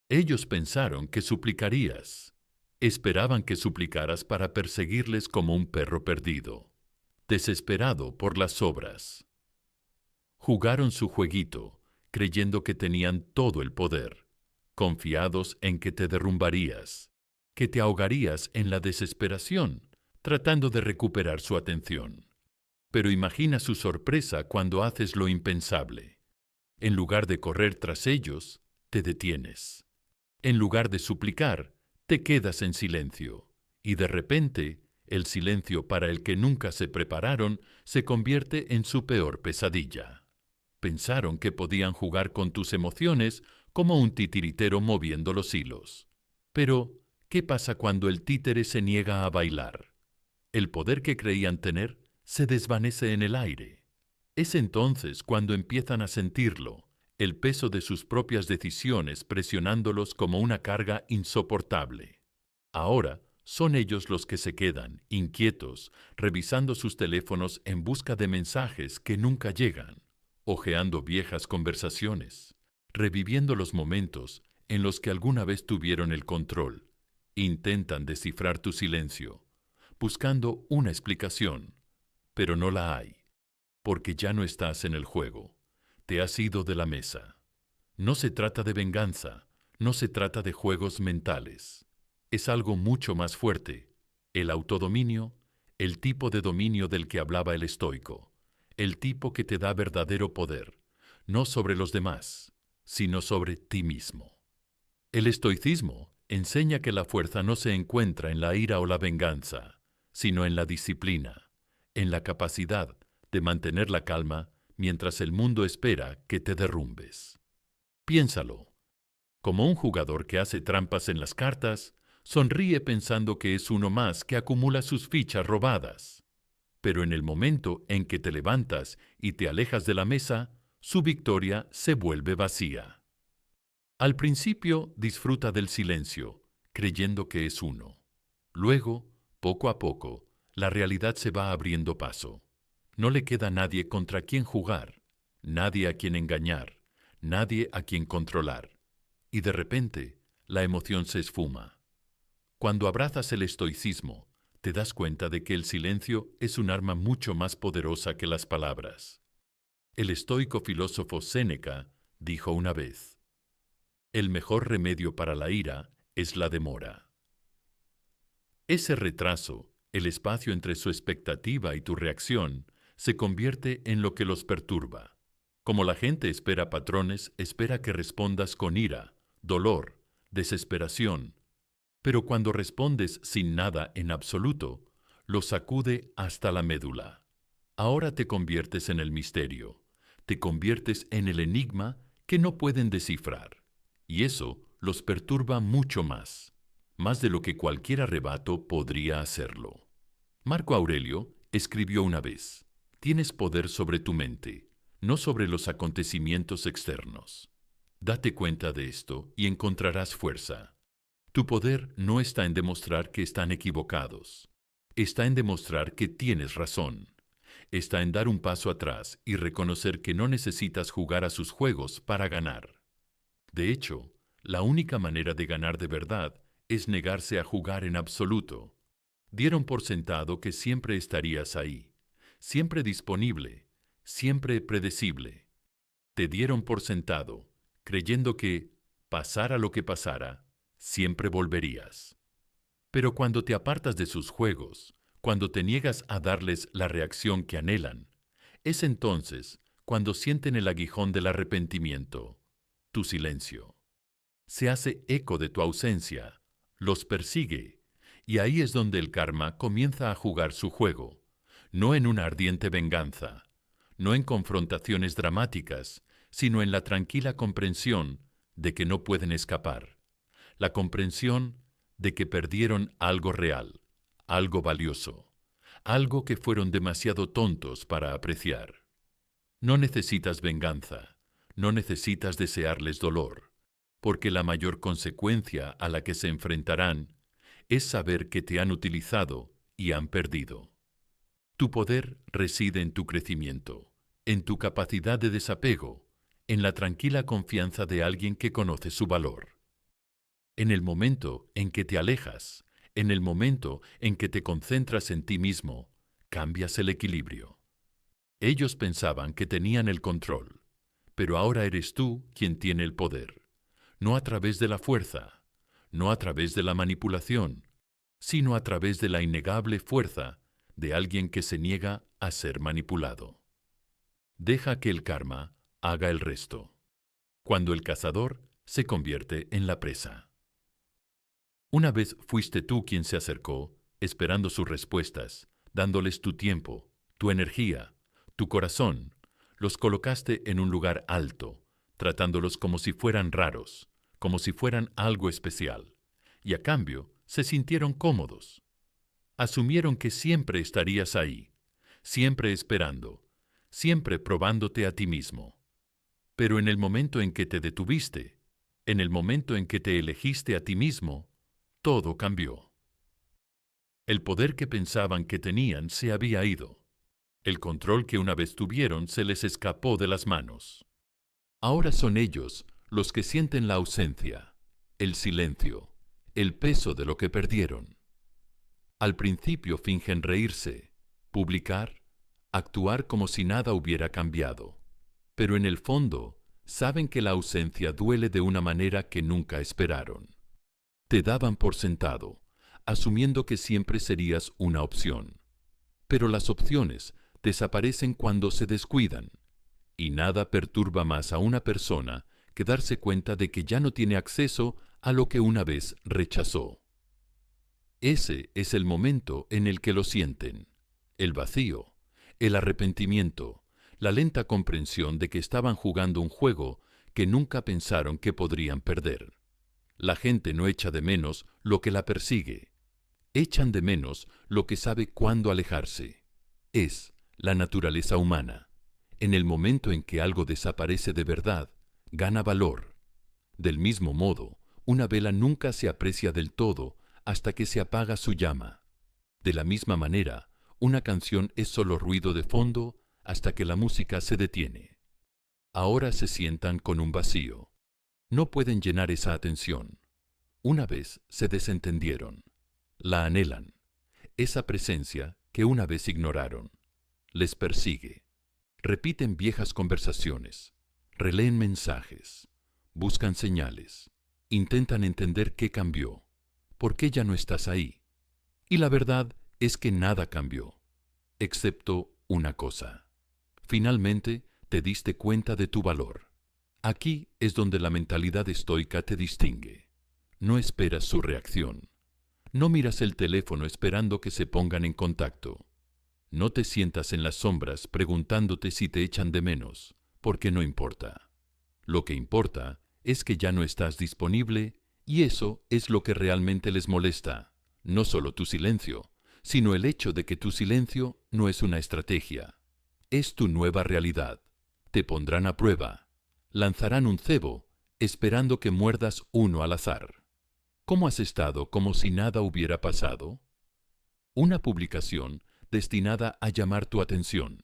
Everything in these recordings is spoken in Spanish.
Ellos pensaron que suplicarías. Esperaban que suplicaras para perseguirles como un perro perdido, desesperado por las obras. Jugaron su jueguito, creyendo que tenían todo el poder, confiados en que te derrumbarías, que te ahogarías en la desesperación, tratando de recuperar su atención. Pero imagina su sorpresa cuando haces lo impensable. En lugar de correr tras ellos, te detienes. En lugar de suplicar, te quedas en silencio. Y de repente, el silencio para el que nunca se prepararon se convierte en su peor pesadilla. Pensaron que podían jugar con tus emociones como un titiritero moviendo los hilos. Pero, ¿qué pasa cuando el títere se niega a bailar? El poder que creían tener se desvanece en el aire. Es entonces cuando empiezan a sentirlo, el peso de sus propias decisiones presionándolos como una carga insoportable. Ahora son ellos los que se quedan, inquietos, revisando sus teléfonos en busca de mensajes que nunca llegan, hojeando viejas conversaciones, reviviendo los momentos en los que alguna vez tuvieron el control. Intentan descifrar tu silencio, buscando una explicación, pero no la hay, porque ya no estás en el juego. Te has ido de la mesa. No se trata de venganza, no se trata de juegos mentales. Es algo mucho más fuerte, el autodominio, el tipo de dominio del que hablaba el estoico, el tipo que te da verdadero poder, no sobre los demás, sino sobre ti mismo. El estoicismo enseña que la fuerza no se encuentra en la ira o la venganza, sino en la disciplina, en la capacidad de mantener la calma mientras el mundo espera que te derrumbes. Piénsalo. Como un jugador que hace trampas en las cartas, sonríe pensando que es uno más que acumula sus fichas robadas. Pero en el momento en que te levantas y te alejas de la mesa, su victoria se vuelve vacía. Al principio disfruta del silencio, creyendo que es uno. Luego, poco a poco, la realidad se va abriendo paso. No le queda nadie contra quien jugar, nadie a quien engañar, nadie a quien controlar. Y de repente, la emoción se esfuma. Cuando abrazas el estoicismo, te das cuenta de que el silencio es un arma mucho más poderosa que las palabras. El estoico filósofo Séneca dijo una vez: el mejor remedio para la ira es la demora. Ese retraso, el espacio entre su expectativa y tu reacción, se convierte en lo que los perturba. Como la gente espera patrones, espera que respondas con ira, dolor, desesperación. Pero cuando respondes sin nada en absoluto, lo sacude hasta la médula. Ahora te conviertes en el misterio, te conviertes en el enigma que no pueden descifrar. Y eso los perturba mucho más de lo que cualquier arrebato podría hacerlo. Marco Aurelio escribió una vez: tienes poder sobre tu mente, no sobre los acontecimientos externos. Date cuenta de esto y encontrarás fuerza. Tu poder no está en demostrar que están equivocados. Está en demostrar que tienes razón. Está en dar un paso atrás y reconocer que no necesitas jugar a sus juegos para ganar. De hecho, la única manera de ganar de verdad es negarse a jugar en absoluto. Dieron por sentado que siempre estarías ahí, siempre disponible, siempre predecible. Te dieron por sentado, creyendo que, pasara lo que pasara, siempre volverías. Pero cuando te apartas de sus juegos, cuando te niegas a darles la reacción que anhelan, es entonces cuando sienten el aguijón del arrepentimiento, tu silencio. Se hace eco de tu ausencia, los persigue, y ahí es donde el karma comienza a jugar su juego, no en una ardiente venganza, no en confrontaciones dramáticas, sino en la tranquila comprensión de que no pueden escapar, la comprensión de que perdieron algo real, algo valioso, algo que fueron demasiado tontos para apreciar. No necesitas venganza, no necesitas desearles dolor, porque la mayor consecuencia a la que se enfrentarán es saber que te han utilizado y han perdido. Tu poder reside en tu crecimiento, en tu capacidad de desapego, en la tranquila confianza de alguien que conoce su valor. En el momento en que te alejas, en el momento en que te concentras en ti mismo, cambias el equilibrio. Ellos pensaban que tenían el control, pero ahora eres tú quien tiene el poder, no a través de la fuerza, no a través de la manipulación, sino a través de la innegable fuerza de alguien que se niega a ser manipulado. Deja que el karma haga el resto, cuando el cazador se convierte en la presa. Una vez fuiste tú quien se acercó, esperando sus respuestas, dándoles tu tiempo, tu energía, tu corazón, los colocaste en un lugar alto, tratándolos como si fueran raros, como si fueran algo especial, y a cambio se sintieron cómodos. Asumieron que siempre estarías ahí, siempre esperando, siempre probándote a ti mismo. Pero en el momento en que te detuviste, en el momento en que te elegiste a ti mismo, todo cambió. El poder que pensaban que tenían se había ido. El control que una vez tuvieron se les escapó de las manos. Ahora son ellos los que sienten la ausencia, el silencio, el peso de lo que perdieron. Al principio fingen reírse, publicar, actuar como si nada hubiera cambiado. Pero en el fondo, saben que la ausencia duele de una manera que nunca esperaron. Te daban por sentado, asumiendo que siempre serías una opción. Pero las opciones desaparecen cuando se descuidan, y nada perturba más a una persona que darse cuenta de que ya no tiene acceso a lo que una vez rechazó. Ese es el momento en el que lo sienten, el vacío, el arrepentimiento, la lenta comprensión de que estaban jugando un juego que nunca pensaron que podrían perder. La gente no echa de menos lo que la persigue. Echan de menos lo que sabe cuándo alejarse. Es la naturaleza humana. En el momento en que algo desaparece de verdad, gana valor. Del mismo modo, una vela nunca se aprecia del todo hasta que se apaga su llama. De la misma manera, una canción es solo ruido de fondo hasta que la música se detiene. Ahora se sientan con un vacío. No pueden llenar esa atención. Una vez se desentendieron. La anhelan. Esa presencia que una vez ignoraron. Les persigue. Repiten viejas conversaciones. Releen mensajes. Buscan señales. Intentan entender qué cambió. ¿Por qué ya no estás ahí? Y la verdad es que nada cambió, excepto una cosa. Finalmente, te diste cuenta de tu valor. Aquí es donde la mentalidad estoica te distingue. No esperas su reacción. No miras el teléfono esperando que se pongan en contacto. No te sientas en las sombras preguntándote si te echan de menos, porque no importa. Lo que importa es que ya no estás disponible y eso es lo que realmente les molesta. No solo tu silencio, sino el hecho de que tu silencio no es una estrategia. Es tu nueva realidad. Te pondrán a prueba. Lanzarán un cebo, esperando que muerdas uno al azar. ¿Cómo has estado como si nada hubiera pasado? Una publicación destinada a llamar tu atención.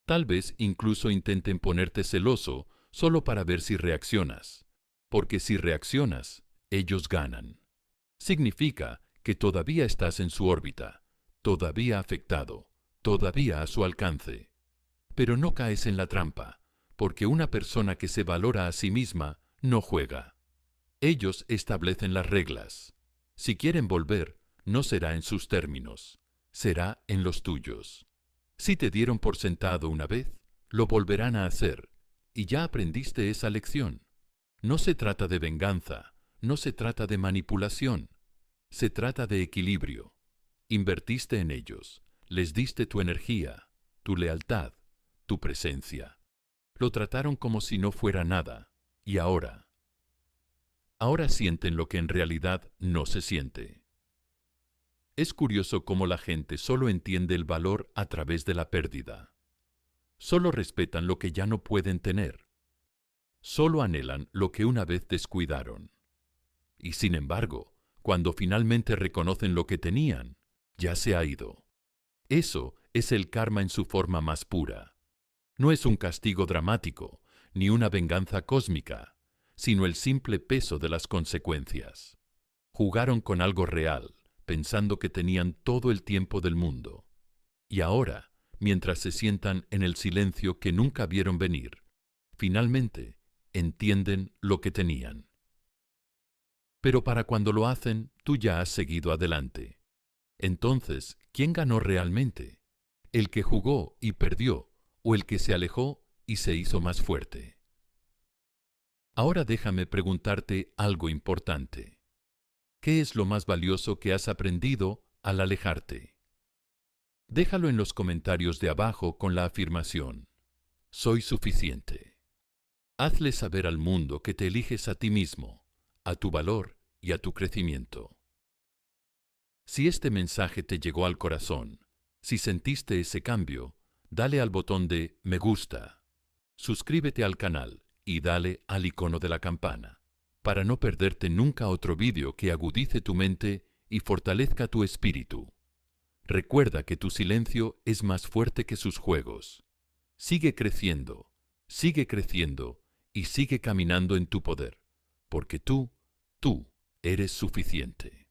Tal vez incluso intenten ponerte celoso solo para ver si reaccionas. Porque si reaccionas, ellos ganan. Significa que todavía estás en su órbita, todavía afectado, todavía a su alcance. Pero no caes en la trampa, porque una persona que se valora a sí misma no juega. Ellos establecen las reglas. Si quieren volver, no será en sus términos, será en los tuyos. Si te dieron por sentado una vez, lo volverán a hacer, y ya aprendiste esa lección. No se trata de venganza, no se trata de manipulación, se trata de equilibrio. Invertiste en ellos, les diste tu energía, tu lealtad, tu presencia. Lo trataron como si no fuera nada, y ahora sienten lo que en realidad no se siente. Es curioso cómo la gente solo entiende el valor a través de la pérdida. Solo respetan lo que ya no pueden tener. Solo anhelan lo que una vez descuidaron. Y sin embargo, cuando finalmente reconocen lo que tenían, ya se ha ido. Eso es el karma en su forma más pura. No es un castigo dramático, ni una venganza cósmica, sino el simple peso de las consecuencias. Jugaron con algo real, pensando que tenían todo el tiempo del mundo. Y ahora, mientras se sientan en el silencio que nunca vieron venir, finalmente entienden lo que tenían. Pero para cuando lo hacen, tú ya has seguido adelante. Entonces, ¿quién ganó realmente? ¿El que jugó y perdió, o el que se alejó y se hizo más fuerte? Ahora déjame preguntarte algo importante. ¿Qué es lo más valioso que has aprendido al alejarte? Déjalo en los comentarios de abajo con la afirmación: soy suficiente. Hazle saber al mundo que te eliges a ti mismo, a tu valor y a tu crecimiento. Si este mensaje te llegó al corazón, si sentiste ese cambio, dale al botón de me gusta, suscríbete al canal y dale al icono de la campana, para no perderte nunca otro vídeo que agudice tu mente y fortalezca tu espíritu. Recuerda que tu silencio es más fuerte que sus juegos. Sigue creciendo y sigue caminando en tu poder, porque tú eres suficiente.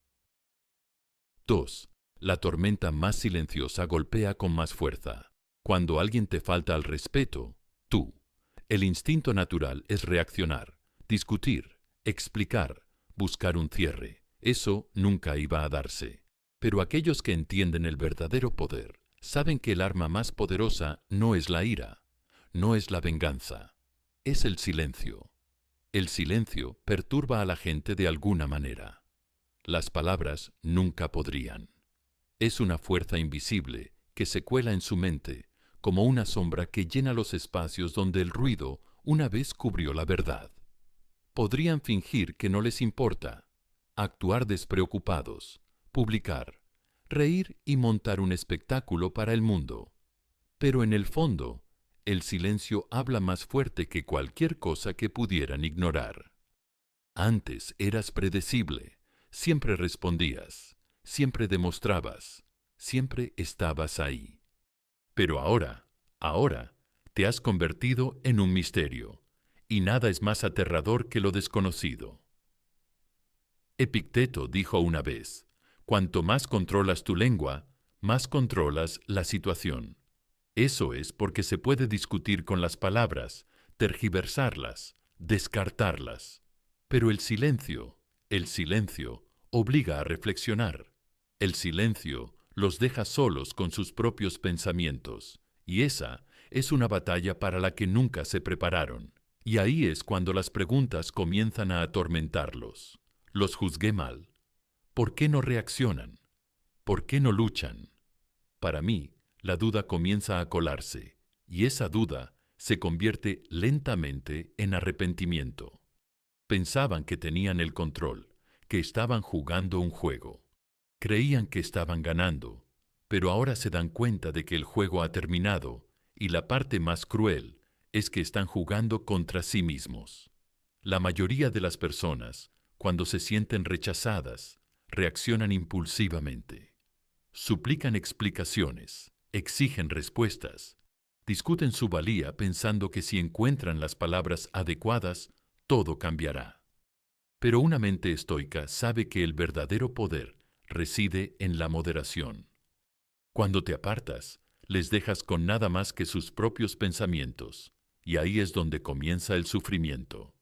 2. La tormenta más silenciosa golpea con más fuerza. Cuando alguien te falta al respeto, el instinto natural es reaccionar, discutir, explicar, buscar un cierre. Eso nunca iba a darse. Pero aquellos que entienden el verdadero poder saben que el arma más poderosa no es la ira, no es la venganza, es el silencio. El silencio perturba a la gente de alguna manera. Las palabras nunca podrían. Es una fuerza invisible que se cuela en su mente, como una sombra que llena los espacios donde el ruido una vez cubrió la verdad. Podrían fingir que no les importa, actuar despreocupados, publicar, reír y montar un espectáculo para el mundo. Pero en el fondo, el silencio habla más fuerte que cualquier cosa que pudieran ignorar. Antes eras predecible, siempre respondías, siempre demostrabas, siempre estabas ahí. Pero ahora, te has convertido en un misterio, y nada es más aterrador que lo desconocido. Epicteto dijo una vez: cuanto más controlas tu lengua, más controlas la situación. Eso es porque se puede discutir con las palabras, tergiversarlas, descartarlas. Pero el silencio, obliga a reflexionar. El silencio los deja solos con sus propios pensamientos, y esa es una batalla para la que nunca se prepararon. Y ahí es cuando las preguntas comienzan a atormentarlos. Los juzgué mal. ¿Por qué no reaccionan? ¿Por qué no luchan? Para mí, la duda comienza a colarse, y esa duda se convierte lentamente en arrepentimiento. Pensaban que tenían el control, que estaban jugando un juego. Creían que estaban ganando, pero ahora se dan cuenta de que el juego ha terminado, y la parte más cruel es que están jugando contra sí mismos. La mayoría de las personas, cuando se sienten rechazadas, reaccionan impulsivamente. Suplican explicaciones, exigen respuestas, discuten su valía pensando que si encuentran las palabras adecuadas, todo cambiará. Pero una mente estoica sabe que el verdadero poder reside en la moderación. Cuando te apartas, les dejas con nada más que sus propios pensamientos, y ahí es donde comienza el sufrimiento.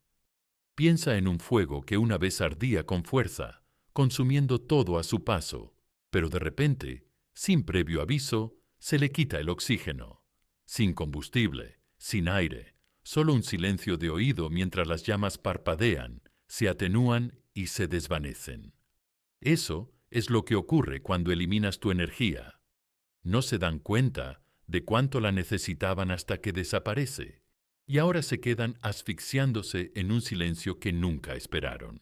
Piensa en un fuego que una vez ardía con fuerza, consumiendo todo a su paso, pero de repente, sin previo aviso, se le quita el oxígeno. Sin combustible, sin aire, solo un silencio de oído mientras las llamas parpadean, se atenúan y se desvanecen. Eso es lo que ocurre cuando eliminas tu energía. No se dan cuenta de cuánto la necesitaban hasta que desaparece, y ahora se quedan asfixiándose en un silencio que nunca esperaron.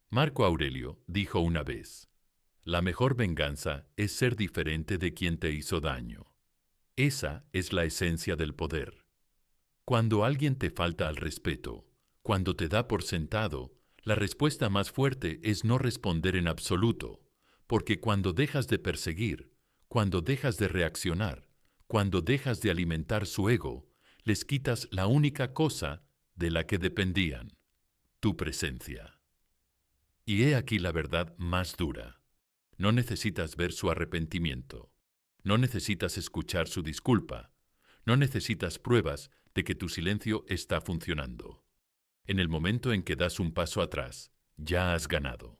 Marco Aurelio dijo una vez: la mejor venganza es ser diferente de quien te hizo daño. Esa es la esencia del poder. Cuando alguien te falta al respeto, cuando te da por sentado, la respuesta más fuerte es no responder en absoluto, porque cuando dejas de perseguir, cuando dejas de reaccionar, cuando dejas de alimentar su ego, les quitas la única cosa de la que dependían: tu presencia. Y he aquí la verdad más dura. No necesitas ver su arrepentimiento. No necesitas escuchar su disculpa. No necesitas pruebas de que tu silencio está funcionando. En el momento en que das un paso atrás, ya has ganado.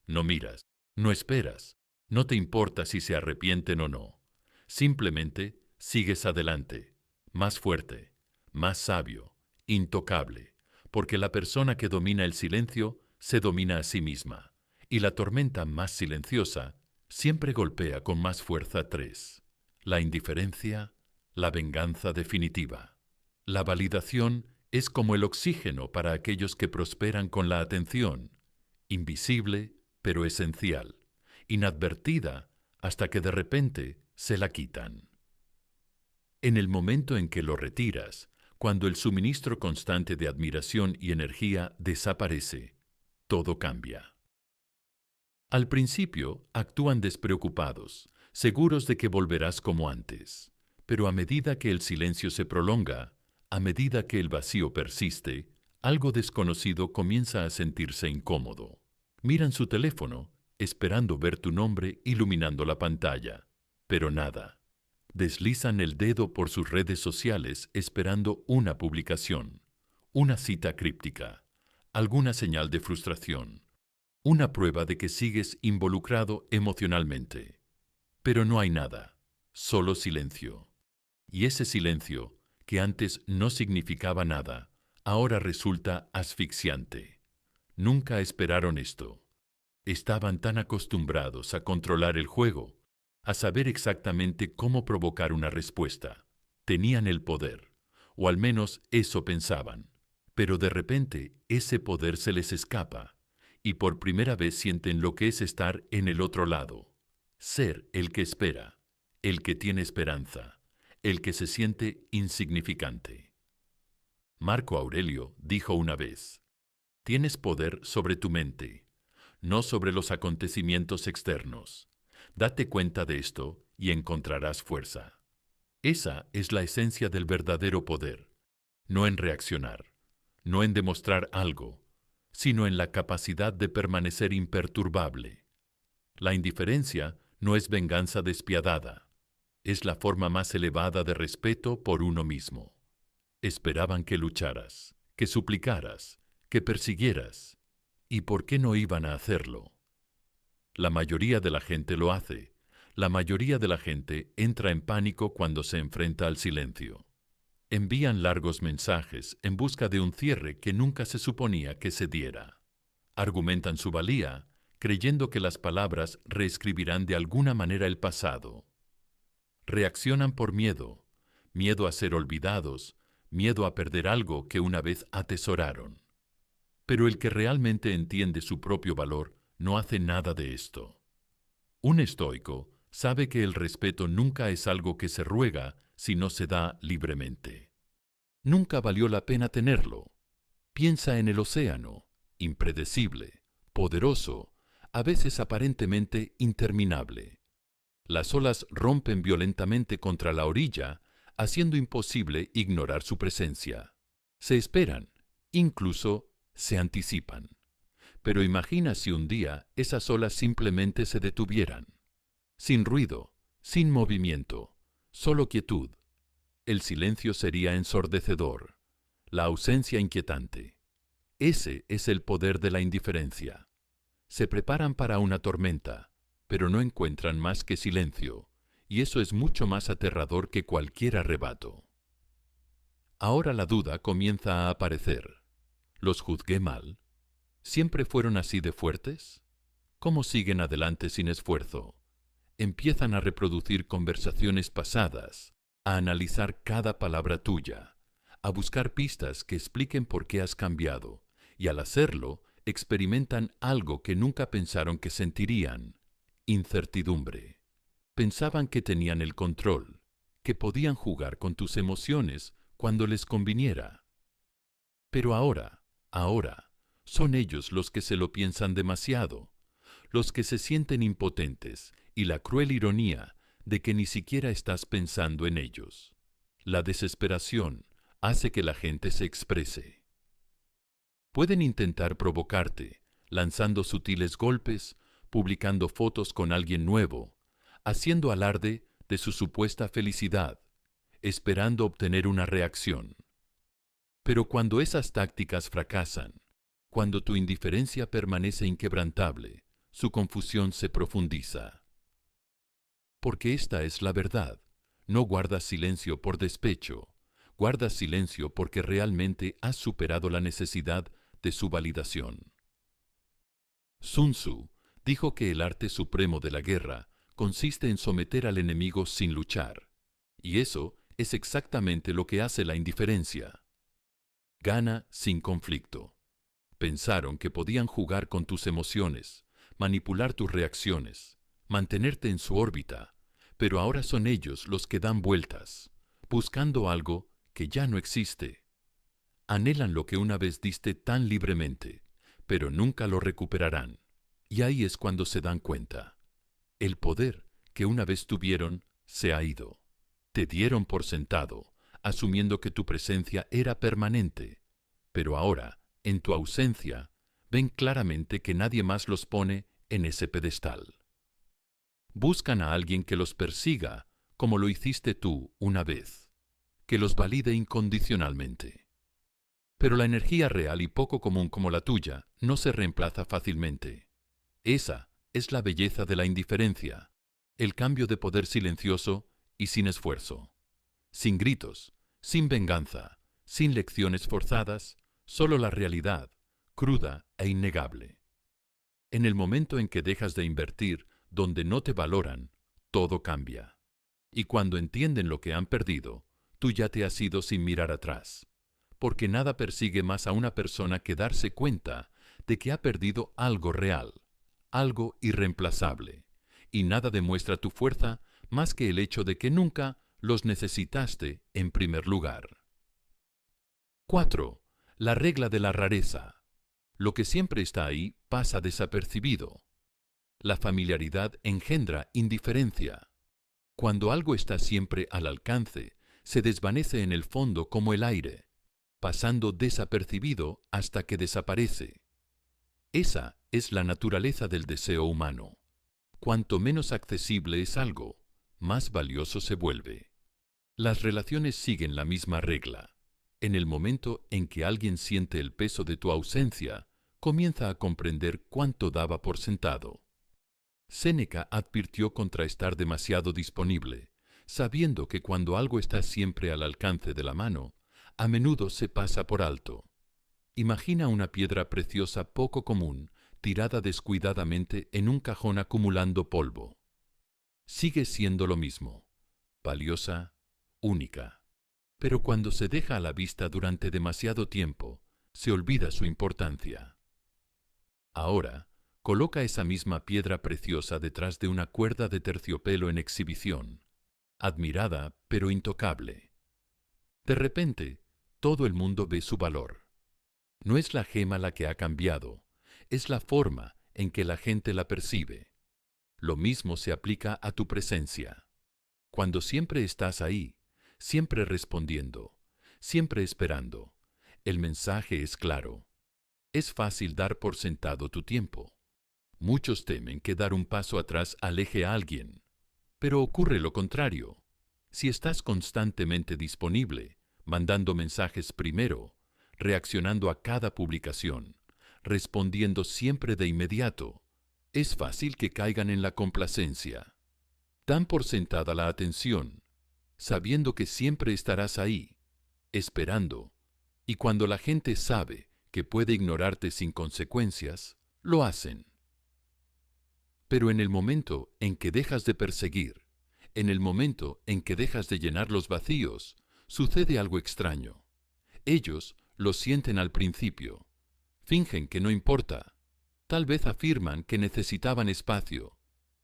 No miras, no esperas, no te importa si se arrepienten o no. Simplemente sigues adelante, más fuerte, más sabio, intocable, porque la persona que domina el silencio se domina a sí misma, y la tormenta más silenciosa siempre golpea con más fuerza tres: la indiferencia, la venganza definitiva. La validación es como el oxígeno para aquellos que prosperan con la atención, invisible pero esencial, inadvertida hasta que de repente se la quitan. En el momento en que lo retiras, cuando el suministro constante de admiración y energía desaparece, todo cambia. Al principio actúan despreocupados, seguros de que volverás como antes, pero a medida que el silencio se prolonga, a medida que el vacío persiste, algo desconocido comienza a sentirse incómodo. Miran su teléfono, esperando ver tu nombre iluminando la pantalla, pero nada. Deslizan el dedo por sus redes sociales esperando una publicación, una cita críptica, alguna señal de frustración, una prueba de que sigues involucrado emocionalmente. Pero no hay nada, solo silencio. Y ese silencio, que antes no significaba nada, ahora resulta asfixiante. Nunca esperaron esto. Estaban tan acostumbrados a controlar el juego, a saber exactamente cómo provocar una respuesta. Tenían el poder, o al menos eso pensaban. Pero de repente ese poder se les escapa, y por primera vez sienten lo que es estar en el otro lado. Ser el que espera, el que tiene esperanza, el que se siente insignificante. Marco Aurelio dijo una vez: tienes poder sobre tu mente, no sobre los acontecimientos externos. Date cuenta de esto y encontrarás fuerza. Esa es la esencia del verdadero poder, no en reaccionar, no en demostrar algo, sino en la capacidad de permanecer imperturbable. La indiferencia no es venganza despiadada, es la forma más elevada de respeto por uno mismo. Esperaban que lucharas, que suplicaras, que persiguieras. ¿Y por qué no iban a hacerlo? La mayoría de la gente lo hace. La mayoría de la gente entra en pánico cuando se enfrenta al silencio. Envían largos mensajes en busca de un cierre que nunca se suponía que se diera. Argumentan su valía, creyendo que las palabras reescribirán de alguna manera el pasado. Reaccionan por miedo, miedo a ser olvidados, miedo a perder algo que una vez atesoraron. Pero el que realmente entiende su propio valor no hace nada de esto. Un estoico sabe que el respeto nunca es algo que se ruega si no se da libremente. Nunca valió la pena tenerlo. Piensa en el océano, impredecible, poderoso, a veces aparentemente interminable. Las olas rompen violentamente contra la orilla, haciendo imposible ignorar su presencia. Se esperan, incluso se anticipan. Pero imagina si un día esas olas simplemente se detuvieran. Sin ruido, sin movimiento, solo quietud. El silencio sería ensordecedor, la ausencia inquietante. Ese es el poder de la indiferencia. Se preparan para una tormenta, pero no encuentran más que silencio, y eso es mucho más aterrador que cualquier arrebato. Ahora la duda comienza a aparecer. ¿Los juzgué mal? ¿Siempre fueron así de fuertes? ¿Cómo siguen adelante sin esfuerzo? Empiezan a reproducir conversaciones pasadas, a analizar cada palabra tuya, a buscar pistas que expliquen por qué has cambiado, y al hacerlo, experimentan algo que nunca pensaron que sentirían: incertidumbre. Pensaban que tenían el control, que podían jugar con tus emociones cuando les conviniera. Pero ahora, son ellos los que se lo piensan demasiado, los que se sienten impotentes, y la cruel ironía de que ni siquiera estás pensando en ellos. La desesperación hace que la gente se exprese. Pueden intentar provocarte, lanzando sutiles golpes, publicando fotos con alguien nuevo, haciendo alarde de su supuesta felicidad, esperando obtener una reacción. Pero cuando esas tácticas fracasan, cuando tu indiferencia permanece inquebrantable, su confusión se profundiza. Porque esta es la verdad. No guardas silencio por despecho, guardas silencio porque realmente has superado la necesidad de su validación. Sun Tzu dijo que el arte supremo de la guerra consiste en someter al enemigo sin luchar. Y eso es exactamente lo que hace la indiferencia. Gana sin conflicto. Pensaron que podían jugar con tus emociones, manipular tus reacciones, mantenerte en su órbita, pero ahora son ellos los que dan vueltas, buscando algo que ya no existe. Anhelan lo que una vez diste tan libremente, pero nunca lo recuperarán. Y ahí es cuando se dan cuenta. El poder que una vez tuvieron se ha ido. Te dieron por sentado, asumiendo que tu presencia era permanente, pero ahora, en tu ausencia, ven claramente que nadie más los pone en ese pedestal. Buscan a alguien que los persiga, como lo hiciste tú una vez, que los valide incondicionalmente. Pero la energía real y poco común como la tuya no se reemplaza fácilmente. Esa es la belleza de la indiferencia, el cambio de poder silencioso y sin esfuerzo. Sin gritos, sin venganza, sin lecciones forzadas, solo la realidad, cruda e innegable. En el momento en que dejas de invertir donde no te valoran, todo cambia. Y cuando entienden lo que han perdido, tú ya te has ido sin mirar atrás. Porque nada persigue más a una persona que darse cuenta de que ha perdido algo real, algo irreemplazable, y nada demuestra tu fuerza más que el hecho de que nunca los necesitaste en primer lugar. 4. La regla de la rareza. Lo que siempre está ahí pasa desapercibido. La familiaridad engendra indiferencia. Cuando algo está siempre al alcance, se desvanece en el fondo como el aire, pasando desapercibido hasta que desaparece. Esa es la naturaleza del deseo humano. Cuanto menos accesible es algo, más valioso se vuelve. Las relaciones siguen la misma regla. En el momento en que alguien siente el peso de tu ausencia, comienza a comprender cuánto daba por sentado. Séneca advirtió contra estar demasiado disponible, sabiendo que cuando algo está siempre al alcance de la mano, a menudo se pasa por alto. Imagina una piedra preciosa poco común, tirada descuidadamente en un cajón acumulando polvo. Sigue siendo lo mismo, valiosa, única. Pero cuando se deja a la vista durante demasiado tiempo, se olvida su importancia. Ahora, coloca esa misma piedra preciosa detrás de una cuerda de terciopelo en exhibición, admirada pero intocable. De repente, todo el mundo ve su valor. No es la gema la que ha cambiado, es la forma en que la gente la percibe. Lo mismo se aplica a tu presencia. Cuando siempre estás ahí, siempre respondiendo, siempre esperando, el mensaje es claro. Es fácil dar por sentado tu tiempo. Muchos temen que dar un paso atrás aleje a alguien, pero ocurre lo contrario. Si estás constantemente disponible, mandando mensajes primero, reaccionando a cada publicación, respondiendo siempre de inmediato, es fácil que caigan en la complacencia. Dan por sentada la atención, sabiendo que siempre estarás ahí, esperando, y cuando la gente sabe que puede ignorarte sin consecuencias, lo hacen. Pero en el momento en que dejas de perseguir, en el momento en que dejas de llenar los vacíos, sucede algo extraño. Ellos lo sienten al principio, fingen que no importa, tal vez afirman que necesitaban espacio,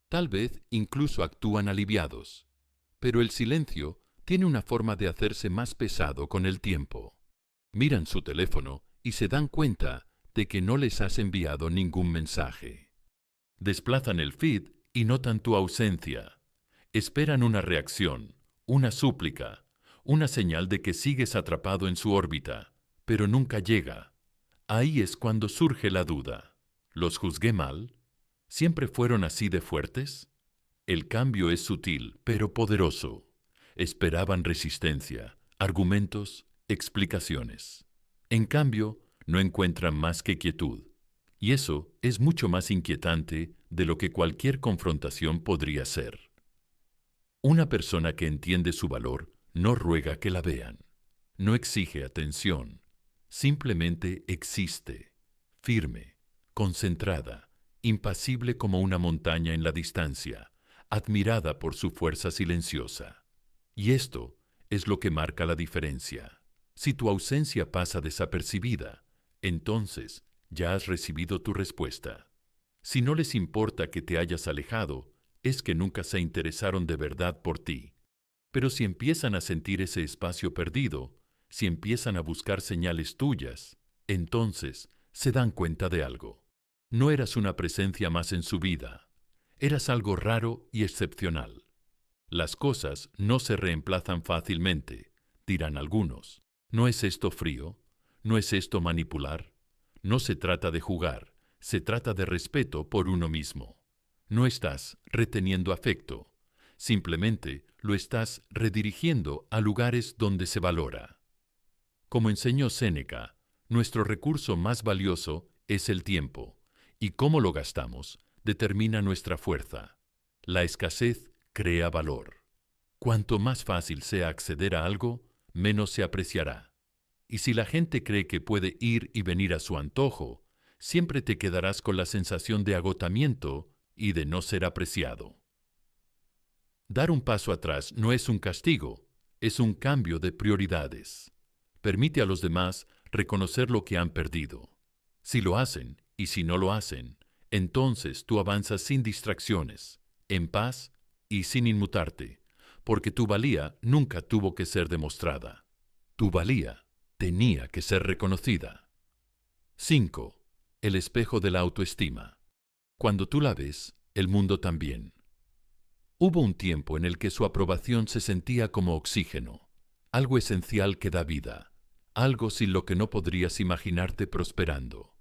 tal vez incluso actúan aliviados, pero el silencio tiene una forma de hacerse más pesado con el tiempo. Miran su teléfono y se dan cuenta de que no les has enviado ningún mensaje. Desplazan el feed y notan tu ausencia. Esperan una reacción, una súplica, una señal de que sigues atrapado en su órbita, pero nunca llega. Ahí es cuando surge la duda. ¿Los juzgué mal? ¿Siempre fueron así de fuertes? El cambio es sutil, pero poderoso. Esperaban resistencia, argumentos, explicaciones. En cambio, no encuentran más que quietud. Y eso es mucho más inquietante de lo que cualquier confrontación podría ser. Una persona que entiende su valor no ruega que la vean, no exige atención, simplemente existe, firme, concentrada, impasible como una montaña en la distancia, admirada por su fuerza silenciosa. Y esto es lo que marca la diferencia. Si tu ausencia pasa desapercibida, entonces ya has recibido tu respuesta. Si no les importa que te hayas alejado, es que nunca se interesaron de verdad por ti. Pero si empiezan a sentir ese espacio perdido, si empiezan a buscar señales tuyas, entonces se dan cuenta de algo. No eras una presencia más en su vida. Eras algo raro y excepcional. Las cosas no se reemplazan fácilmente, dirán algunos. ¿No es esto frío? ¿No es esto manipular? No se trata de jugar, se trata de respeto por uno mismo. No estás reteniendo afecto, simplemente lo estás redirigiendo a lugares donde se valora. Como enseñó Séneca, nuestro recurso más valioso es el tiempo, y cómo lo gastamos determina nuestra fuerza. La escasez crea valor. Cuanto más fácil sea acceder a algo, menos se apreciará. Y si la gente cree que puede ir y venir a su antojo, siempre te quedarás con la sensación de agotamiento y de no ser apreciado. Dar un paso atrás no es un castigo, es un cambio de prioridades. Permite a los demás reconocer lo que han perdido. Si lo hacen y si no lo hacen, entonces tú avanzas sin distracciones, en paz y sin inmutarte, porque tu valía nunca tuvo que ser demostrada. Tu valía tenía que ser reconocida. 5. El espejo de la autoestima. Cuando tú la ves, el mundo también. Hubo un tiempo en el que su aprobación se sentía como oxígeno, algo esencial que da vida, algo sin lo que no podrías imaginarte prosperando.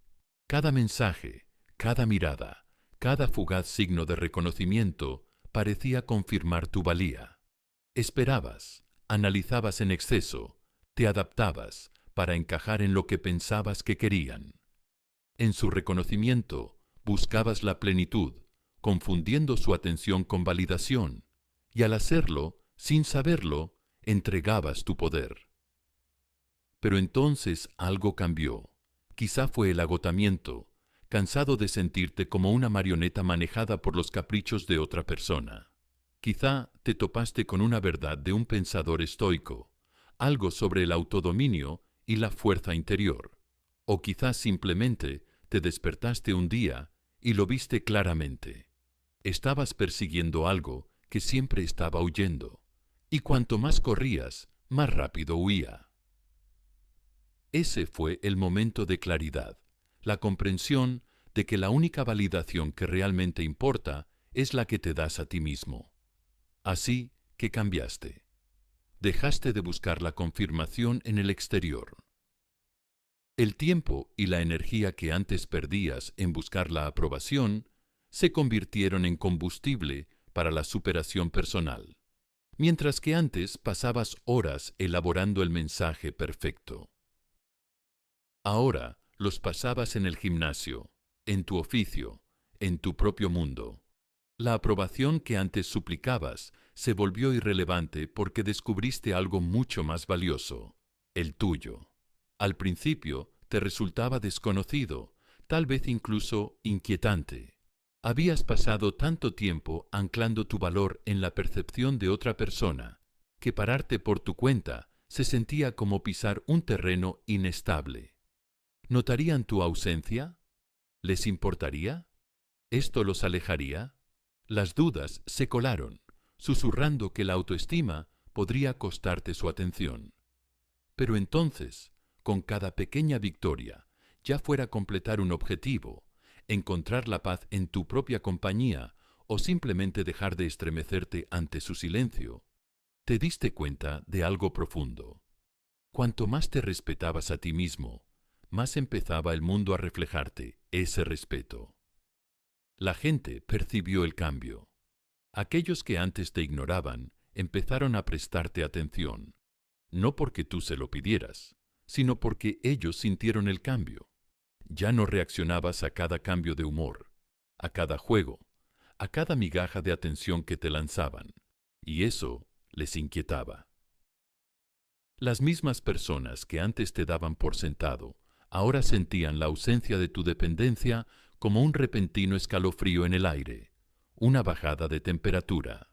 Cada mensaje, cada mirada, cada fugaz signo de reconocimiento parecía confirmar tu valía. Esperabas, analizabas en exceso, te adaptabas para encajar en lo que pensabas que querían. En su reconocimiento buscabas la plenitud, confundiendo su atención con validación, y al hacerlo, sin saberlo, entregabas tu poder. Pero entonces algo cambió. Quizá fue el agotamiento, cansado de sentirte como una marioneta manejada por los caprichos de otra persona. Quizá te topaste con una verdad de un pensador estoico, algo sobre el autodominio y la fuerza interior. O quizá simplemente te despertaste un día y lo viste claramente. Estabas persiguiendo algo que siempre estaba huyendo, y cuanto más corrías, más rápido huía. Ese fue el momento de claridad, la comprensión de que la única validación que realmente importa es la que te das a ti mismo. Así que cambiaste. Dejaste de buscar la confirmación en el exterior. El tiempo y la energía que antes perdías en buscar la aprobación se convirtieron en combustible para la superación personal, mientras que antes pasabas horas elaborando el mensaje perfecto. Ahora los pasabas en el gimnasio, en tu oficio, en tu propio mundo. La aprobación que antes suplicabas se volvió irrelevante porque descubriste algo mucho más valioso, el tuyo. Al principio te resultaba desconocido, tal vez incluso inquietante. Habías pasado tanto tiempo anclando tu valor en la percepción de otra persona, que pararte por tu cuenta se sentía como pisar un terreno inestable. ¿Notarían tu ausencia? ¿Les importaría? ¿Esto los alejaría? Las dudas se colaron, susurrando que la autoestima podría costarte su atención. Pero entonces, con cada pequeña victoria, ya fuera completar un objetivo, encontrar la paz en tu propia compañía o simplemente dejar de estremecerte ante su silencio, te diste cuenta de algo profundo. Cuanto más te respetabas a ti mismo, más empezaba el mundo a reflejarte ese respeto. La gente percibió el cambio. Aquellos que antes te ignoraban empezaron a prestarte atención, no porque tú se lo pidieras, sino porque ellos sintieron el cambio. Ya no reaccionabas a cada cambio de humor, a cada juego, a cada migaja de atención que te lanzaban, y eso les inquietaba. Las mismas personas que antes te daban por sentado, ahora sentían la ausencia de tu dependencia como un repentino escalofrío en el aire, una bajada de temperatura.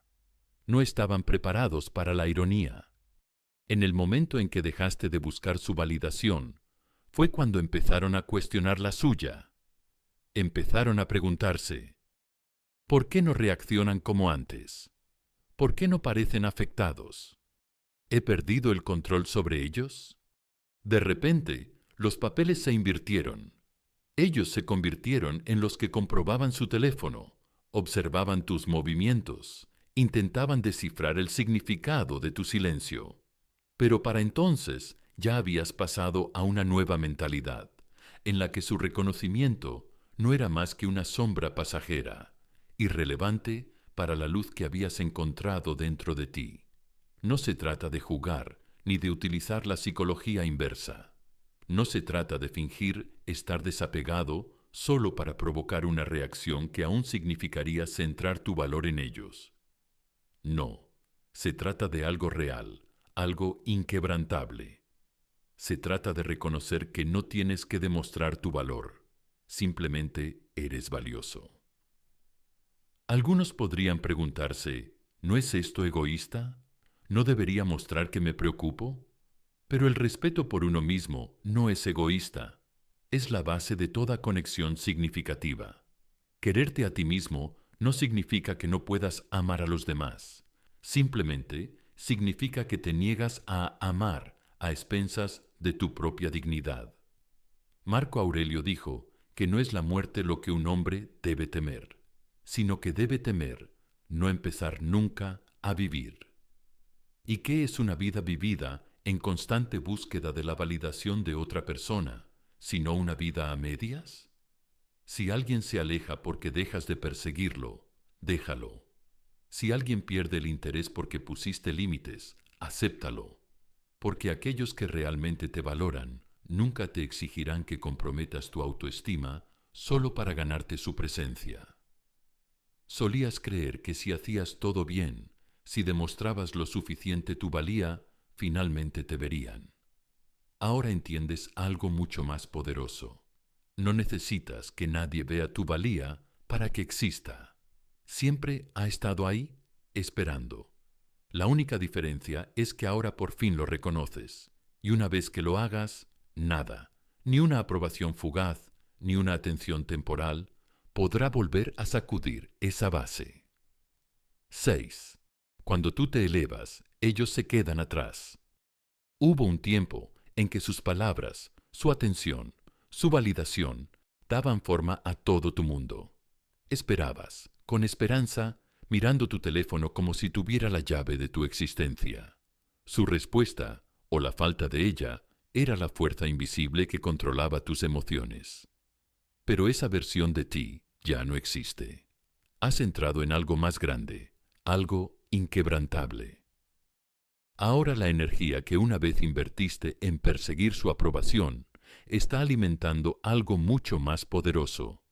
No estaban preparados para la ironía. En el momento en que dejaste de buscar su validación, fue cuando empezaron a cuestionar la suya. Empezaron a preguntarse, ¿por qué no reaccionan como antes? ¿Por qué no parecen afectados? ¿He perdido el control sobre ellos? De repente, los papeles se invirtieron. Ellos se convirtieron en los que comprobaban su teléfono, observaban tus movimientos, intentaban descifrar el significado de tu silencio. Pero para entonces ya habías pasado a una nueva mentalidad, en la que su reconocimiento no era más que una sombra pasajera, irrelevante para la luz que habías encontrado dentro de ti. No se trata de jugar ni de utilizar la psicología inversa. No se trata de fingir estar desapegado solo para provocar una reacción que aún significaría centrar tu valor en ellos. No, se trata de algo real, algo inquebrantable. Se trata de reconocer que no tienes que demostrar tu valor, simplemente eres valioso. Algunos podrían preguntarse, ¿no es esto egoísta? ¿No debería mostrar que me preocupo? Pero el respeto por uno mismo no es egoísta, es la base de toda conexión significativa. Quererte a ti mismo no significa que no puedas amar a los demás, simplemente significa que te niegas a amar a expensas de tu propia dignidad. Marco Aurelio dijo que no es la muerte lo que un hombre debe temer, sino que debe temer no empezar nunca a vivir. ¿Y qué es una vida vivida en constante búsqueda de la validación de otra persona, sino una vida a medias? Si alguien se aleja porque dejas de perseguirlo, déjalo. Si alguien pierde el interés porque pusiste límites, acéptalo. Porque aquellos que realmente te valoran nunca te exigirán que comprometas tu autoestima solo para ganarte su presencia. Solías creer que si hacías todo bien, si demostrabas lo suficiente tu valía, finalmente te verían. Ahora entiendes algo mucho más poderoso. No necesitas que nadie vea tu valía para que exista. Siempre ha estado ahí, esperando. La única diferencia es que ahora por fin lo reconoces, y una vez que lo hagas, nada, ni una aprobación fugaz, ni una atención temporal, podrá volver a sacudir esa base. 6. Cuando tú te elevas, ellos se quedan atrás. Hubo un tiempo en que sus palabras, su atención, su validación, daban forma a todo tu mundo. Esperabas, con esperanza, mirando tu teléfono como si tuviera la llave de tu existencia. Su respuesta, o la falta de ella, era la fuerza invisible que controlaba tus emociones. Pero esa versión de ti ya no existe. Has entrado en algo más grande, algo inquebrantable. Ahora la energía que una vez invertiste en perseguir su aprobación está alimentando algo mucho más poderoso,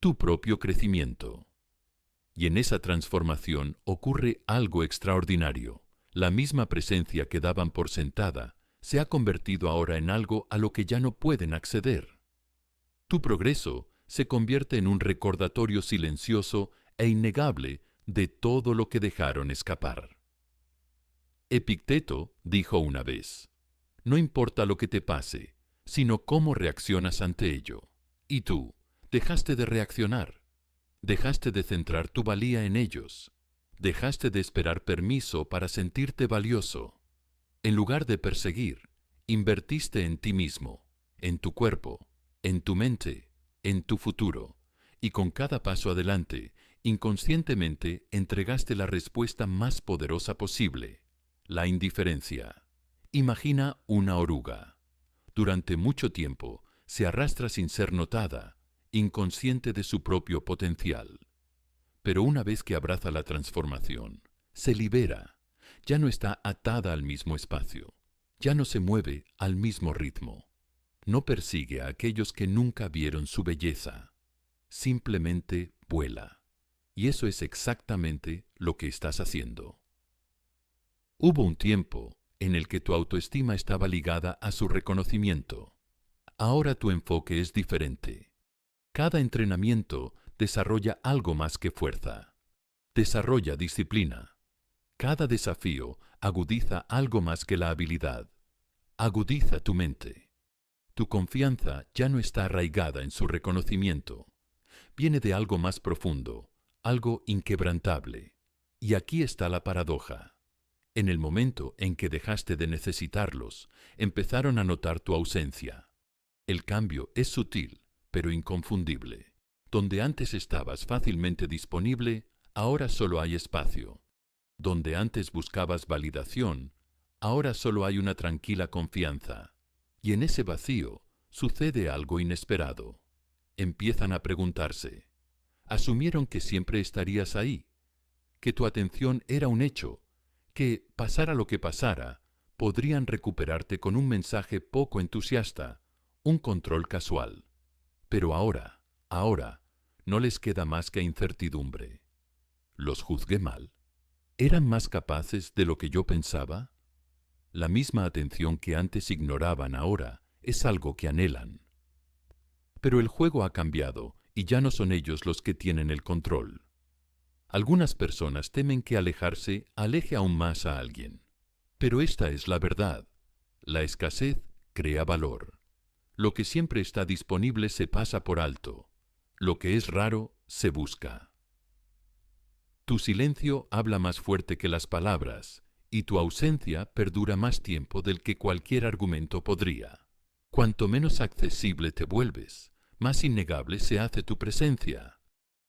tu propio crecimiento. Y en esa transformación ocurre algo extraordinario. La misma presencia que daban por sentada se ha convertido ahora en algo a lo que ya no pueden acceder. Tu progreso se convierte en un recordatorio silencioso e innegable de todo lo que dejaron escapar. Epicteto dijo una vez, no importa lo que te pase, sino cómo reaccionas ante ello. Y tú, dejaste de reaccionar, dejaste de centrar tu valía en ellos, dejaste de esperar permiso para sentirte valioso. En lugar de perseguir, invertiste en ti mismo, en tu cuerpo, en tu mente, en tu futuro, y con cada paso adelante, inconscientemente entregaste la respuesta más poderosa posible, la indiferencia. Imagina una oruga. Durante mucho tiempo se arrastra sin ser notada, inconsciente de su propio potencial. Pero una vez que abraza la transformación, se libera, ya no está atada al mismo espacio, ya no se mueve al mismo ritmo, no persigue a aquellos que nunca vieron su belleza, simplemente vuela. Y eso es exactamente lo que estás haciendo. Hubo un tiempo en el que tu autoestima estaba ligada a su reconocimiento. Ahora tu enfoque es diferente. Cada entrenamiento desarrolla algo más que fuerza. Desarrolla disciplina. Cada desafío agudiza algo más que la habilidad. Agudiza tu mente. Tu confianza ya no está arraigada en su reconocimiento. Viene de algo más profundo, algo inquebrantable. Y aquí está la paradoja. En el momento en que dejaste de necesitarlos, empezaron a notar tu ausencia. El cambio es sutil, pero inconfundible. Donde antes estabas fácilmente disponible, ahora solo hay espacio. Donde antes buscabas validación, ahora solo hay una tranquila confianza. Y en ese vacío sucede algo inesperado. Empiezan a preguntarse. Asumieron que siempre estarías ahí, que tu atención era un hecho, que, pasara lo que pasara, podrían recuperarte con un mensaje poco entusiasta, un control casual. Pero ahora, no les queda más que incertidumbre. ¿Los juzgué mal? ¿Eran más capaces de lo que yo pensaba? La misma atención que antes ignoraban ahora es algo que anhelan. Pero el juego ha cambiado y ya no son ellos los que tienen el control. Algunas personas temen que alejarse aleje aún más a alguien. Pero esta es la verdad. La escasez crea valor. Lo que siempre está disponible se pasa por alto. Lo que es raro se busca. Tu silencio habla más fuerte que las palabras, y tu ausencia perdura más tiempo del que cualquier argumento podría. Cuanto menos accesible te vuelves, más innegable se hace tu presencia.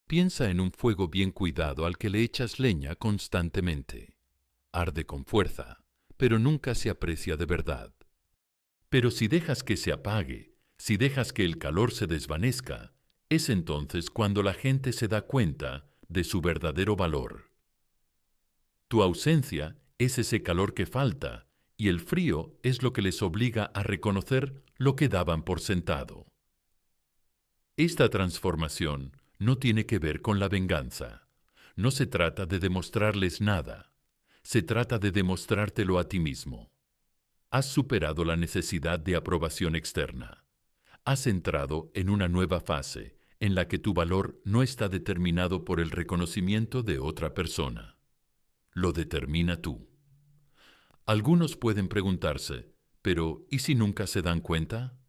Piensa en un fuego bien cuidado al que le echas leña constantemente. Arde con fuerza, pero nunca se aprecia de verdad. Pero si dejas que se apague, si dejas que el calor se desvanezca, es entonces cuando la gente se da cuenta de su verdadero valor. Tu ausencia es ese calor que falta, y el frío es lo que les obliga a reconocer lo que daban por sentado. Esta transformación no tiene que ver con la venganza. No se trata de demostrarles nada. Se trata de demostrártelo a ti mismo. Has superado la necesidad de aprobación externa. Has entrado en una nueva fase en la que tu valor no está determinado por el reconocimiento de otra persona. Lo determina tú. Algunos pueden preguntarse, pero ¿y si nunca se dan cuenta?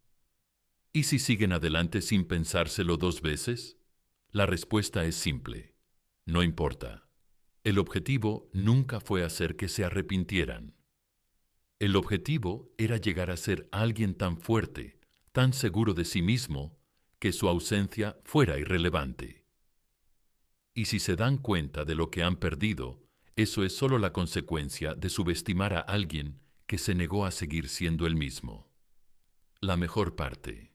¿Y si siguen adelante sin pensárselo dos veces? La respuesta es simple. No importa. El objetivo nunca fue hacer que se arrepintieran. El objetivo era llegar a ser alguien tan fuerte, tan seguro de sí mismo, que su ausencia fuera irrelevante. Y si se dan cuenta de lo que han perdido, eso es solo la consecuencia de subestimar a alguien que se negó a seguir siendo el mismo. La mejor parte.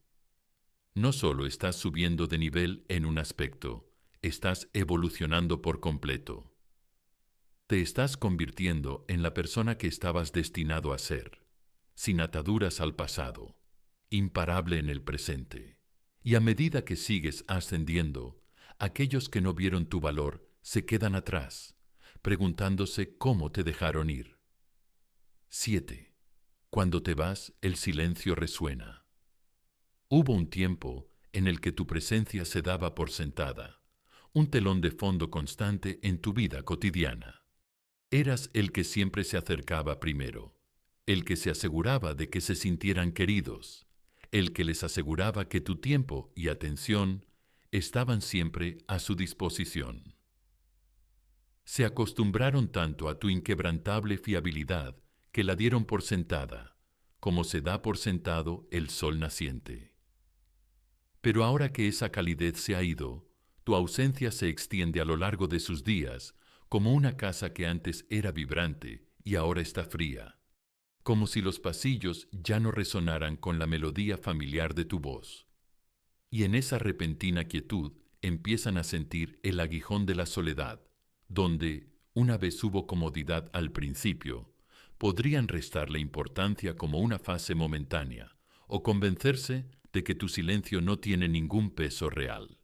No solo estás subiendo de nivel en un aspecto, estás evolucionando por completo. Te estás convirtiendo en la persona que estabas destinado a ser, sin ataduras al pasado, imparable en el presente. Y a medida que sigues ascendiendo, aquellos que no vieron tu valor se quedan atrás, preguntándose cómo te dejaron ir. 7. Cuando te vas, el silencio resuena. Hubo un tiempo en el que tu presencia se daba por sentada, un telón de fondo constante en tu vida cotidiana. Eras el que siempre se acercaba primero, el que se aseguraba de que se sintieran queridos, el que les aseguraba que tu tiempo y atención estaban siempre a su disposición. Se acostumbraron tanto a tu inquebrantable fiabilidad que la dieron por sentada, como se da por sentado el sol naciente. Pero ahora que esa calidez se ha ido, tu ausencia se extiende a lo largo de sus días como una casa que antes era vibrante y ahora está fría. como si los pasillos ya no resonaran con la melodía familiar de tu voz. Y en esa repentina quietud empiezan a sentir el aguijón de la soledad, donde, una vez hubo comodidad al principio, podrían restarle importancia como una fase momentánea, o convencerse de que tu silencio no tiene ningún peso real.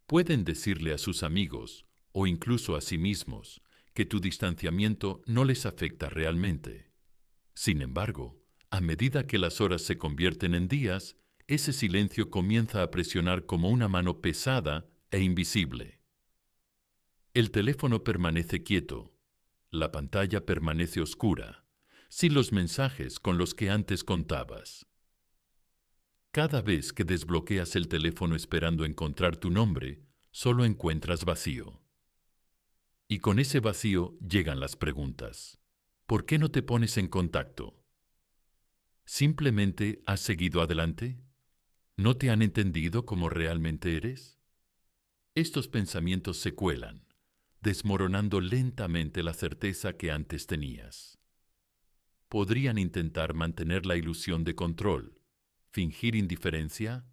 Pueden decirle a sus amigos, o incluso a sí mismos, que tu distanciamiento no les afecta realmente. Sin embargo, a medida que las horas se convierten en días, ese silencio comienza a presionar como una mano pesada e invisible. El teléfono permanece quieto, la pantalla permanece oscura, sin los mensajes con los que antes contabas. Cada vez que desbloqueas el teléfono esperando encontrar tu nombre, solo encuentras vacío. Y con ese vacío llegan las preguntas. ¿Por qué no te pones en contacto? ¿Simplemente has seguido adelante? ¿No te han entendido como realmente eres? Estos pensamientos se cuelan, desmoronando lentamente la certeza que antes tenías. Podrían intentar mantener la ilusión de control, fingir indiferencia,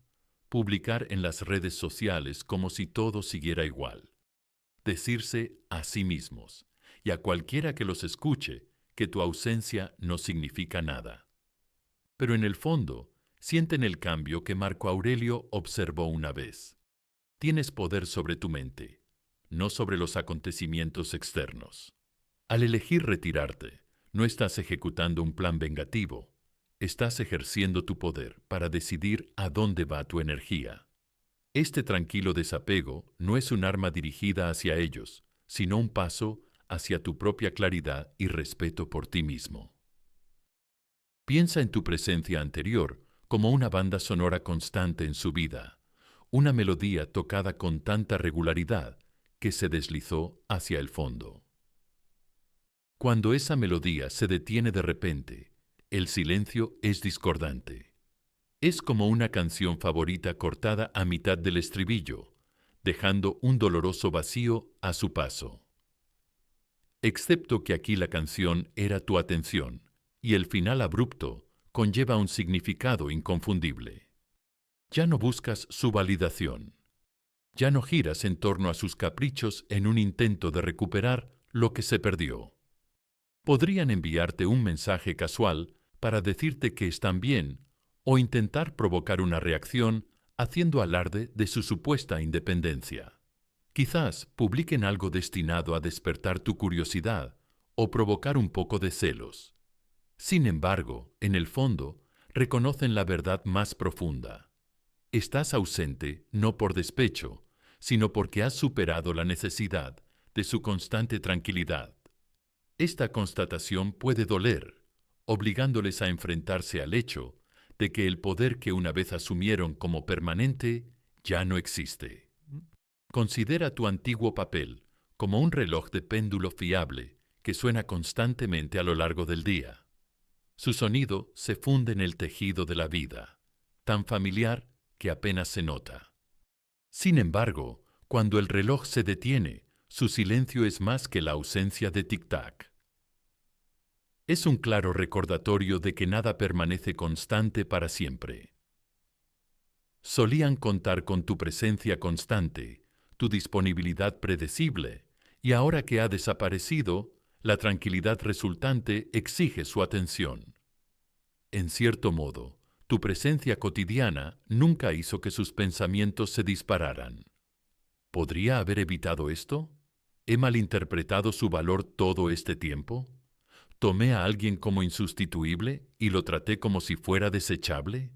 publicar en las redes sociales como si todo siguiera igual, decirse a sí mismos y a cualquiera que los escuche que tu ausencia no significa nada. Pero en el fondo, sienten el cambio que Marco Aurelio observó una vez. Tienes poder sobre tu mente, no sobre los acontecimientos externos. Al elegir retirarte, no estás ejecutando un plan vengativo, estás ejerciendo tu poder para decidir a dónde va tu energía. Este tranquilo desapego no es un arma dirigida hacia ellos, sino un paso hacia tu propia claridad y respeto por ti mismo. Piensa en tu presencia anterior como una banda sonora constante en su vida, una melodía tocada con tanta regularidad que se deslizó hacia el fondo. Cuando esa melodía se detiene de repente, el silencio es discordante. Es como una canción favorita cortada a mitad del estribillo, dejando un doloroso vacío a su paso. Excepto que aquí la canción era tu atención, y el final abrupto conlleva un significado inconfundible. Ya no buscas su validación. Ya no giras en torno a sus caprichos en un intento de recuperar lo que se perdió. Podrían enviarte un mensaje casual para decirte que están bien o intentar provocar una reacción haciendo alarde de su supuesta independencia. Quizás publiquen algo destinado a despertar tu curiosidad o provocar un poco de celos. Sin embargo, en el fondo, reconocen la verdad más profunda. Estás ausente no por despecho, sino porque has superado la necesidad de su constante tranquilidad. Esta constatación puede doler, obligándoles a enfrentarse al hecho de que el poder que una vez asumieron como permanente ya no existe. Considera tu antiguo papel como un reloj de péndulo fiable que suena constantemente a lo largo del día. Su sonido se funde en el tejido de la vida, tan familiar que apenas se nota. Sin embargo, cuando el reloj se detiene, su silencio es más que la ausencia de tic-tac. Es un claro recordatorio de que nada permanece constante para siempre. Solían contar con tu presencia constante, tu disponibilidad predecible, y ahora que ha desaparecido, la tranquilidad resultante exige su atención. En cierto modo, tu presencia cotidiana nunca hizo que sus pensamientos se dispararan. ¿Podría haber evitado esto? ¿He malinterpretado su valor todo este tiempo? ¿Tomé a alguien como insustituible y lo traté como si fuera desechable?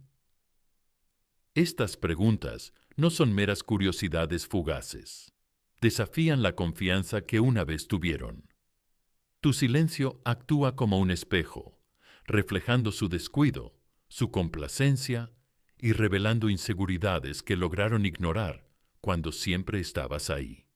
Estas preguntas no son meras curiosidades fugaces. Desafían la confianza que una vez tuvieron. Tu silencio actúa como un espejo, reflejando su descuido, su complacencia y revelando inseguridades que lograron ignorar cuando siempre estabas ahí.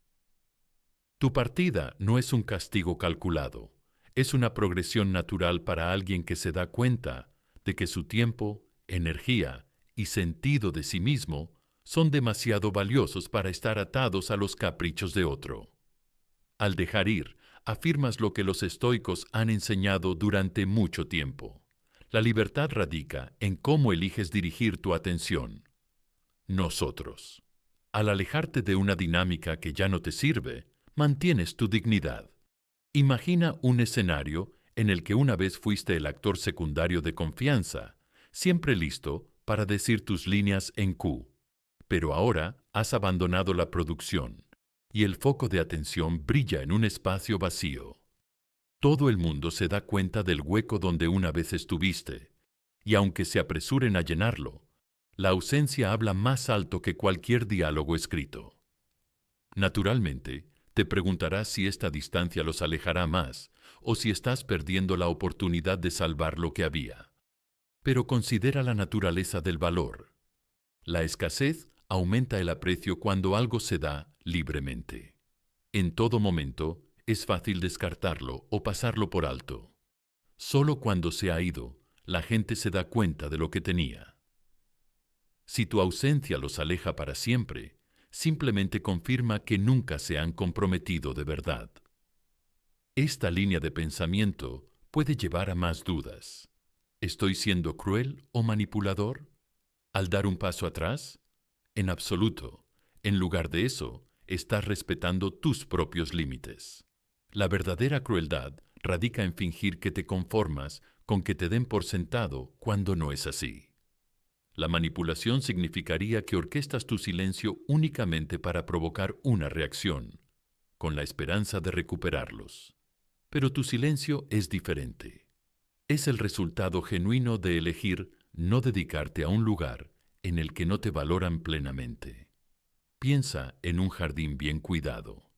Tu partida no es un castigo calculado, es una progresión natural para alguien que se da cuenta de que su tiempo, energía y sentido de sí mismo son demasiado valiosos para estar atados a los caprichos de otro. Al dejar ir Afirmas lo que los estoicos han enseñado durante mucho tiempo. La libertad radica en cómo eliges dirigir tu atención. Nosotros. Al alejarte de una dinámica que ya no te sirve, mantienes tu dignidad. Imagina un escenario en el que una vez fuiste el actor secundario de confianza, siempre listo para decir tus líneas en Q. Pero ahora has abandonado la producción y el foco de atención brilla en un espacio vacío. Todo el mundo se da cuenta del hueco donde una vez estuviste, y aunque se apresuren a llenarlo, la ausencia habla más alto que cualquier diálogo escrito. Naturalmente, te preguntarás si esta distancia los alejará más o si estás perdiendo la oportunidad de salvar lo que había. Pero considera la naturaleza del valor. La escasez aumenta el aprecio cuando algo se da libremente. En todo momento, es fácil descartarlo o pasarlo por alto. Solo cuando se ha ido, la gente se da cuenta de lo que tenía. Si tu ausencia los aleja para siempre, simplemente confirma que nunca se han comprometido de verdad. Esta línea de pensamiento puede llevar a más dudas. ¿Estoy siendo cruel o manipulador? ¿Al dar un paso atrás? En absoluto. En lugar de eso, estás respetando tus propios límites. La verdadera crueldad radica en fingir que te conformas con que te den por sentado cuando no es así. La manipulación significaría que orquestas tu silencio únicamente para provocar una reacción, con la esperanza de recuperarlos. Pero tu silencio es diferente. Es el resultado genuino de elegir no dedicarte a un lugar en el que no te valoran plenamente. Piensa en un jardín bien cuidado.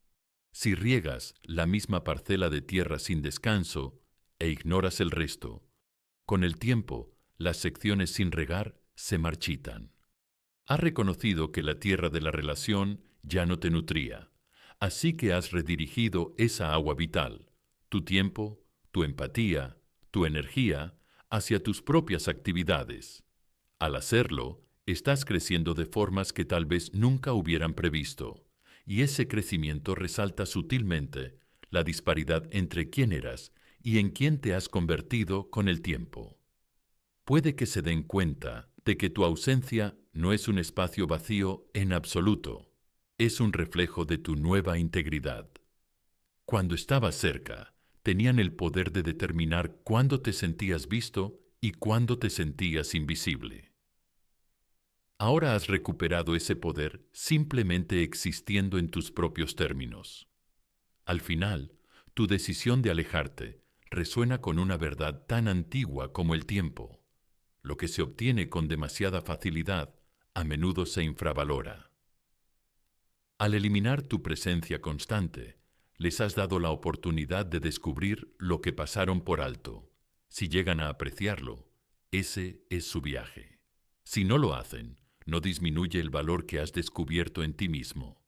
Si riegas la misma parcela de tierra sin descanso e ignoras el resto, con el tiempo, las secciones sin regar se marchitan. Has reconocido que la tierra de la relación ya no te nutría, así que has redirigido esa agua vital, tu tiempo, tu empatía, tu energía, hacia tus propias actividades. Al hacerlo, estás creciendo de formas que tal vez nunca hubieran previsto, y ese crecimiento resalta sutilmente la disparidad entre quién eras y en quién te has convertido con el tiempo. Puede que se den cuenta de que tu ausencia no es un espacio vacío en absoluto, es un reflejo de tu nueva integridad. Cuando estabas cerca, tenían el poder de determinar cuándo te sentías visto y cuándo te sentías invisible. Ahora has recuperado ese poder simplemente existiendo en tus propios términos. Al final, tu decisión de alejarte resuena con una verdad tan antigua como el tiempo. Lo que se obtiene con demasiada facilidad a menudo se infravalora. Al eliminar tu presencia constante, les has dado la oportunidad de descubrir lo que pasaron por alto. Si llegan a apreciarlo, ese es su viaje. Si no lo hacen, no disminuye el valor que has descubierto en ti mismo.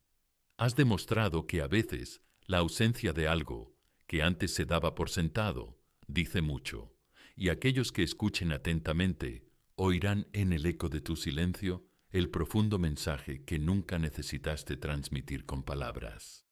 Has demostrado que a veces la ausencia de algo que antes se daba por sentado dice mucho, y aquellos que escuchen atentamente oirán en el eco de tu silencio el profundo mensaje que nunca necesitaste transmitir con palabras.